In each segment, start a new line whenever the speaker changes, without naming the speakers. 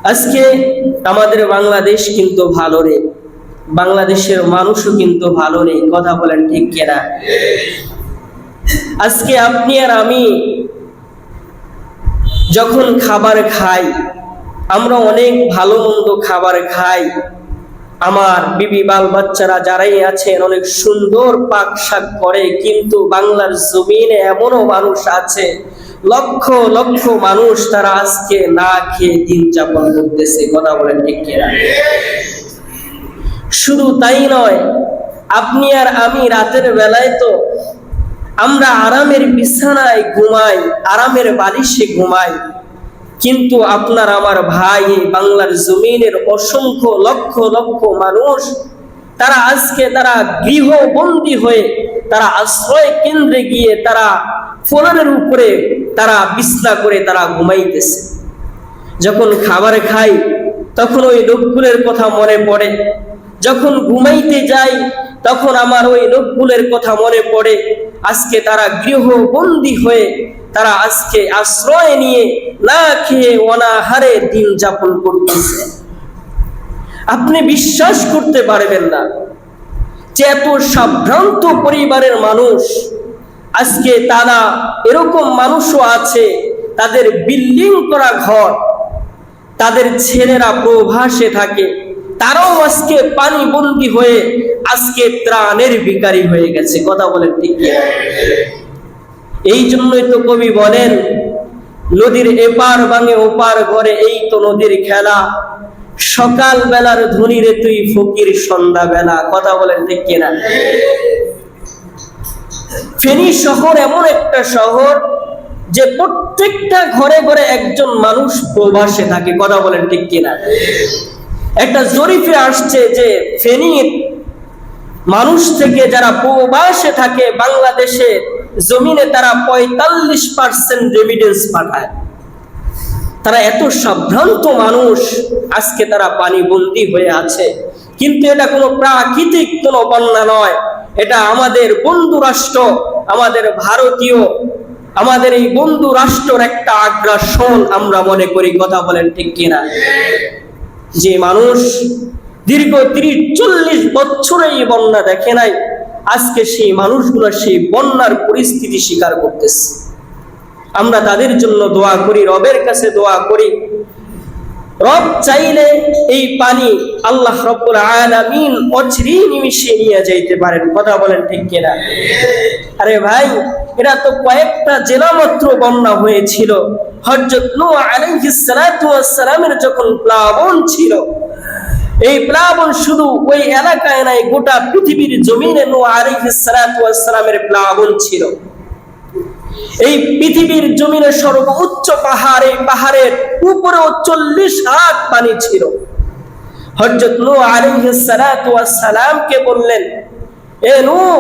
আজকে আমাদের বাংলাদেশ কিন্তু ভালো নেই, বাংলাদেশের মানুষও কিন্তু ভালো নেই। কথা বলেন ঠিক কিনা? আজকে আপনি আর আমি যখন খাবার খাই, আমরা অনেক ভালো মন্দ খাবার খাই। আমার বিবি বাল বাচ্চারা যারাই আছেন অনেক সুন্দর পাক শাক করে, কিন্তু বাংলার জমিনে এমনও মানুষ আছে, লক্ষ লক্ষ মানুষ, তারা আজকে না খেয়ে দিন যাপন করতেছে। কথা বলেন ঠিক কিনা? শুধু তাই নয়, আপনি আর আমি রাতের বেলায় তো আমরা আরামের বিছানায় ঘুমাই, আরামের বালিশে ঘুমাই, কিন্তু আপনার আমার ভাই বাংলার জমিনের অসংখ্য লক্ষ লক্ষ মানুষ, তারা আজকে তারা গৃহবন্দী হয়ে, তারা আশ্রয় কেন্দ্রে গিয়ে তারা ফলনের উপরে তারা বিছনা করে তারা ঘুমাইতেছে। যখন খাবার খাই তখন ওই লোকগুলোর কথা মনে পড়ে, যখন ঘুমাইতে যাই তখন আমার ওই লোকগুলোর কথা মনে পড়ে। আজকে তারা গৃহবন্দী হয়ে তারা আজকে আশ্রয় নিয়ে না খেয়ে অনাহারে দিন যাপন করতেছে। আপনি বিশ্বাস করতে পারবেন না যে এত সাভ্রান্ত পরিবারের মানুষ, আজকে তারা এরকম মানুষও আছে, তাদের বিল্ডিং করা ঘর, তাদের ছেলেরা প্রবাসে থাকে, তারাও আজকে পানি বন্দী হয়ে আজকে ত্রাণের ভিখারি হয়ে গেছে। কথা বলেন ঠিক কি? এই জন্যই তো কবি বলেন, নদীর এপার ভাঙে ওপার ঘরে, এই তো নদীর খেলা, সকাল বেলার ধনী রে তুই ফকির সন্ধ্যা বেলা। কথা বলেন ঠিক কিনা? ফেনী শহর এমন একটা শহর যে প্রত্যেকটা ঘরে ঘরে একজন মানুষ প্রবাসে থাকে। কথা বলেন ঠিক কিনা? একটা জরিপে আসছে যে ফেনীর মানুষ থেকে যারা প্রবাসে থাকে বাংলাদেশে জমিনে, তারা 45% রেমিটেন্স পাঠায়। তারা এত সাভ্রান্ত মানুষ, আজকে তারা পানিবন্দী হয়ে আছে। কিন্তু এটা কোনো প্রাকৃতিক কোনো বন্যা নয়, এটা আমাদের বন্ধু রাষ্ট্র, আমাদের ভারতীয়, আমাদের এই বন্ধু রাষ্ট্রের একটা আগ্রাসন আমরা মনে করি। কথা বলেন ঠিক কিনা? যে মানুষ দীর্ঘ 30-40 বছরে এই বন্যা দেখে নাই, আজকে সেই মানুষগুলো সেই বন্যার পরিস্থিতি স্বীকার করতেছে। আমরা তাদের জন্য দোয়া করি, রবের কাছে দোয়া করি। রব চাইলে এই পানি আল্লাহ রব্বুল আলামিন অচিরে নিমিষে নিয়ে যাইতে পারেন। কথা বলেন ঠিক কিনা? আরে ভাই, এটা তো কয়েকটা জেলা মাত্র বন্যা হয়েছিল। হযরত নূহ আলাইহিস সালাতু ওয়াস সালামের যখন প্লাবন ছিল, এই প্লাবন শুধু ওই এলাকায় নাই, গোটা পৃথিবীর জমিনে নূহ আলাইহিস সালাতু ওয়াস সালামের প্লাবন ছিল। এই পৃথিবীর জমিনে সর্বোচ্চ পাহাড়ে, পাহাড়ের উপরেও 40 হাত পানি ছিল। হযরত নূহ আলাইহিস সালাতু ওয়াস সালামকে বললেন, এ নূহ,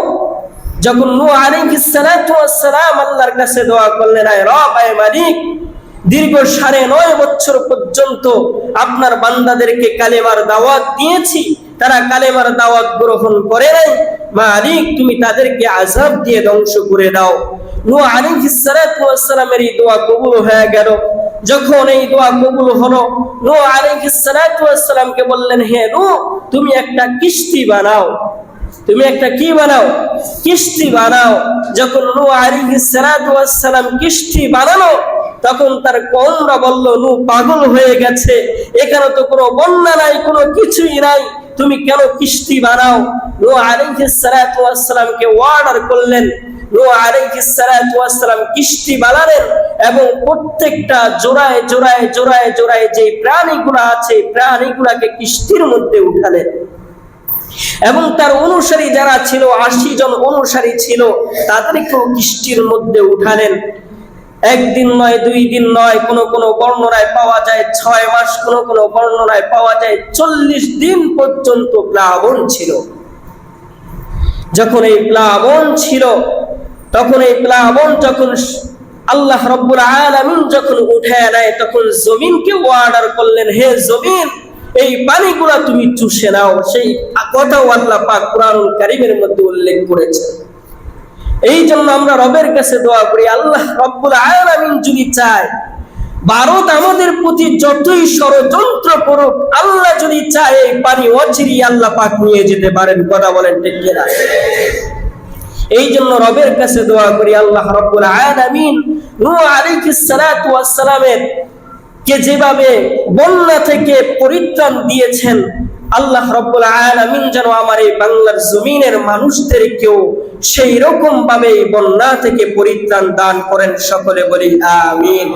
যখন নূহ আলাইহিস সালাতু ওয়াস সালাম আল্লাহর কাছে দোয়া করলেন, আয় রব, আয় মালিক, দীর্ঘ 9.5 বছর পর্যন্ত আপনার বান্দাদেরকে কালেমার দাওয়াত দিয়েছি, তারা কালেমার দাওয়াত গ্রহণ করে নাই, মালিক তুমি তাদেরকে আযাব দিয়ে ধ্বংস করে দাও। নূহ আলাইহিস সালাতু ওয়াস সালামের এই দোয়া কবুল হয়ে গেল। যখন এই দোয়া কবুল হলো, নূহ আলাইহিস সালাতু ওয়াস সালামকে বললেন, হে নূহ, তুমি একটা কিস্তি বানাও। তুমি একটা কি বানাও? কিস্তি বানাও। যখন নূহ আলাইহিস সালাতু ওয়াস সালাম কিস্তি বানালো, তখন তার কওমরা বলল, নূহ পাগল হয়ে গেছে, এখানে তো কোনো বন্যা নাই, কোনো কিছুই নাই, তুমি কেন কিস্তি বানাও? নূহ আলাইহিস সালাতু ওয়াস সালামকে অর্ডার করলেন। নূহ আলাইহিস সালাতু ওয়াস সালাম কিস্তি বানালেন এবং প্রত্যেকটা জোড়ায় জোড়ায় জোড়ায় জোড়ায় যে প্রাণীগুলো আছে, প্রাণীগুলোকে কিস্তির মধ্যে উঠালেন এবং তার অনুসারী যারা ছিল, 80 জন অনুসারী ছিল, তাদেরকেও কিস্তির মধ্যে উঠালেন। একদিন নয়, 2 দিন নয়, কোন কোন বর্ণনায় পাওয়া যায় 6 মাস, কোন কোন বর্ণনায় পাওয়া যায় 40 দিন পর্যন্ত প্লাবন ছিল। যখন এই প্লাবন ছিল, তখন এই প্লাবন যখন আল্লাহ রব্বুল আলামিন যখন উঠায় নেয়, তখন জমিনকে অর্ডার করলেন, হে জমিন, এই পানিগুলা তুমি চুষে নাও। সেই কথাও আল্লাহ পাক কুরআনুল কারীমের মধ্যে উল্লেখ করেছেন। এই জন্য আমরা রবের কাছে দোয়া করি, আল্লাহ রব্বুল আলামিন যদি চায় ভারত আমাদের প্রতি যতই ষড়যন্ত্র করুক, আল্লাহ যদি চায় এই পানি অচিরি আল্লাহ পাক নিয়ে যেতে পারেন। কথা বলেন ঠিক কিনা? এই জন্য রবের কাছে দোয়া করি, আল্লাহ রাব্বুল আলামিন নূহ আলাইহিস সালাতু ওয়াস সালামের কে যেভাবে বন্যা থেকে পরিত্রাণ দিয়েছেন, আল্লাহ রাব্বুল আলামিন যেন আমার এই বাংলার জমিনের মানুষদেরকেও সেই রকম ভাবে বন্যা থেকে পরিত্রাণ দান করেন। সকলে বলি আমিন।